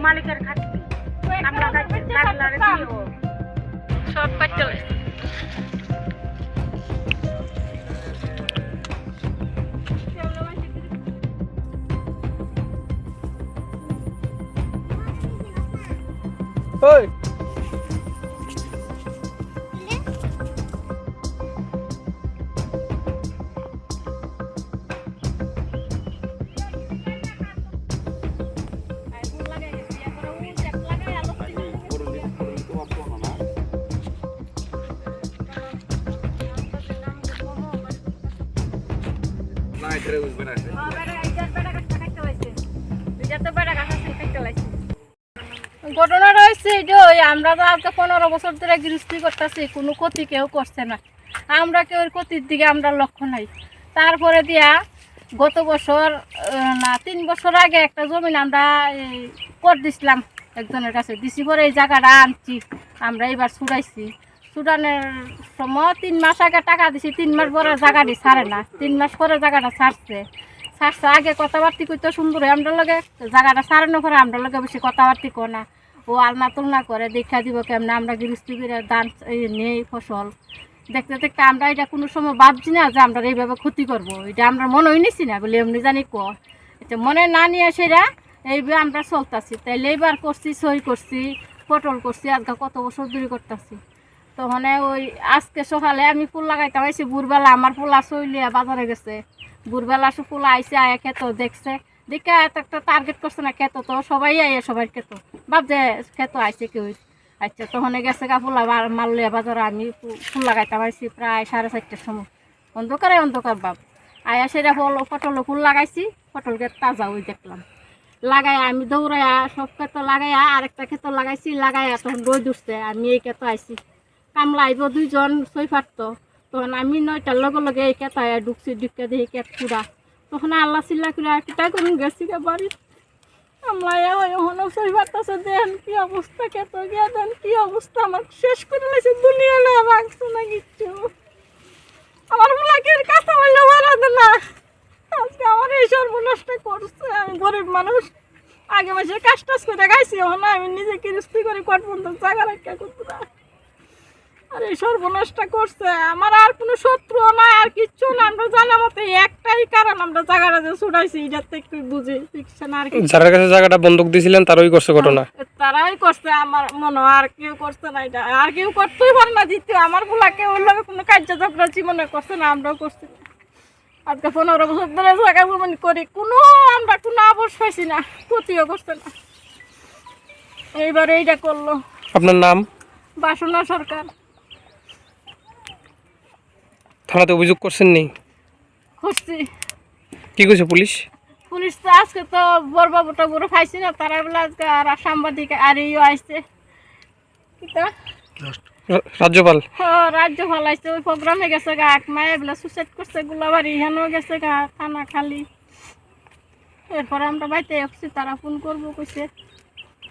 মালিকের খাচ্ছি আমরা লাগলারে দিও সব কাটতে ওই ঘটনাটা হচ্ছে যে আমরা তো আজকে 15 বছর ধরে গৃহস্থী করতেছি, কোনো ক্ষতি কেউ করছে না, আমরা কেউ ক্ষতির দিকে আমরা লক্ষ্য নাই। তারপরে দিয়া গত বছর না 3 বছর আগে একটা জমিন আমরা কর দিছিলাম একজনের কাছে, দিছি পরে এই জায়গাটা আনছি আমরা এবার ছুটাইছি। ছুটানোর সময় 3 মাস আগে টাকা দিছি, 3 মাস পরে জায়গাটি ছাড়ে না, 3 মাস পরে জায়গাটা ছাড়ছে। আগে কথাবার্তি করতে সুন্দর আমরা লগে, জায়গাটা ছাড়ানোর পরে আমরা লগে বেশি কথাবার্তি কো না, ও আলনা তুলনা করে দেখা দিব কেমন আমরা গৃহস্থী করে ধান নেই ফসল দেখতে দেখতে আমরা এটা কোনো সময় ভাবছি না যে আমরা এইভাবে ক্ষতি করবো, এটা আমরা মনেই নিছি না বলে এমনি জানি এটা মনে না নিয়ে সেটা এইভাবে আমরা চলতেছি। তাইলে এইবার করছি, সই করছি, পটল করছি, আজকে কত বছর ধরে করতেছি। তখন ওই আজকে সকালে আমি ফুল লাগাইতে পাইছি, ভোরবেলা আমার ফুলা চলিয়া বাজারে গেছে, ভোরবেলা ফুল আইসে আয়া খেত দেখছে, দেখে এত একটা টার্গেট করছে না খেত, তো সবাই আইয়া সবাই খেত ভাব যে খেত আইসে কেউ। আচ্ছা তখন গেছে গা ফুলা মারলিয়া বাজারে, আমি ফুল লাগাইতে পারছি প্রায় 4:30টার সময়, অন্ধকার ভাব আয়া সেটা পটল ফুল লাগাইছি, পটল ক্ষেত তাজা ওই দেখলাম লাগাই, আমি দৌড়াইয়া সব ক্ষেত লাগাইয়া আরেকটা ক্ষেত লাগাইছি, লাগাইয়া তখন রোদ উঠছে, আমি এই ক্ষেত আইছি, কামলা আইব 2 জন 6 ফাটতো, তখন আমি 9টার লগে লগে এই ক্ষেত আয়া ঢুকছি, ঢুকে দেখি ক্ষেত পুরা, তখন আল্লাহ চিল্লা করে কিটা করুন গেছি বাড়ি কামলাইয়া ওই হনো 6 ফাটতেছে, দেন কি অবস্থা, ক্ষেত গিয়া দেন কি অবস্থা, আমার শেষ করে লাগছে, দুনিয়া না ভাগছে না কিচ্ছু, আমার ফুলাকের কাঁচা বললে বাড়াতে না, আজকে আমার এই সর্বনষ্ট করছে। আমি গরিব মানুষ, আগে মাসে কাজ টাজ করে খাইছি, না আমি নিজে কিস্তি করে কট বন্ধ জায়গা রাখা করতে না, আর এই সর্বনষ্ট করছে। আমার আর কোনো শত্রু না, আর কিচ্ছু না, আমরা জানা মতো একটাই কারণ আমরা জায়গাটা যে ছুটাইছি এটার থেকে বুঝি শিখছে না। আর যার কাছে জায়গাটা বন্ধক দিয়েছিলেন তারাই করছে ঘটনা, তারাই করছে আমার মনে হয়, আর কেউ করছে না, এটা আর কেউ করতেই পারে না। দ্বিতীয় আমার ফুলাকে ওর লগে কোনো কার্যচক্র জীবনে করছে না, আমরাও করছি না। আজকে 15 বছর ধরে জায়গা জমি করি, কোনো আমরা কোনো আবশ পাইছি না, ক্ষতিও করছে না, এইবার এইটা করলো। আপনার নাম? বাসনা সরকার। থানাতে অভিযোগ করছেন নি? করছি। কি কইছে পুলিশ? পুলিশ তো আজকে তো বড়বাবুটা বড় খাইছি না, তারা বলে আজকে আর সাংবাদিক আর ইও আসছে, রাজ্যপাল। হ্যাঁ রাজ্যপাল আসছে, ওই প্রোগ্রামে গেছে গা, এক মায়ে বলে সুসাইড করছে, গোলাবাড়ি হেনও গেছে গা, থানা খালি। এরপরে আমরা বাড়িতে আসছি, তারা ফোন করবো কইছে,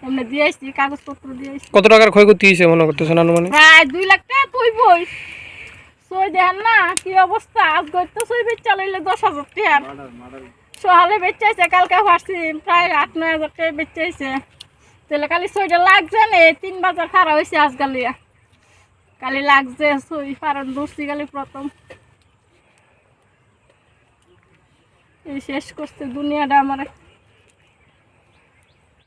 এমনি দিয়ে আসছি, কাগজপত্র দিয়ে আসছি। কত টাকার ক্ষয়ক্ষতি হয়েছে মনে করতেছেন আনুমানিক? প্রায় 2 লাখ টাকা তুই বই সই দেন না, কি অবস্থা, আজকে তো সই বেচা লইলে 10,000 টাকা, সকালে বেচাইছে, কালকে ভাসছি প্রায় 8-9 হাজার টাকা বেচাইছে, তাহলে কালি সইটা লাগছে না, 3 বাজার খারাপ হয়েছে আজকালিয়া, কালি লাগছে সই, কারণ ধরছি কালি প্রথম, এই শেষ করছে দুনিয়াটা আমার।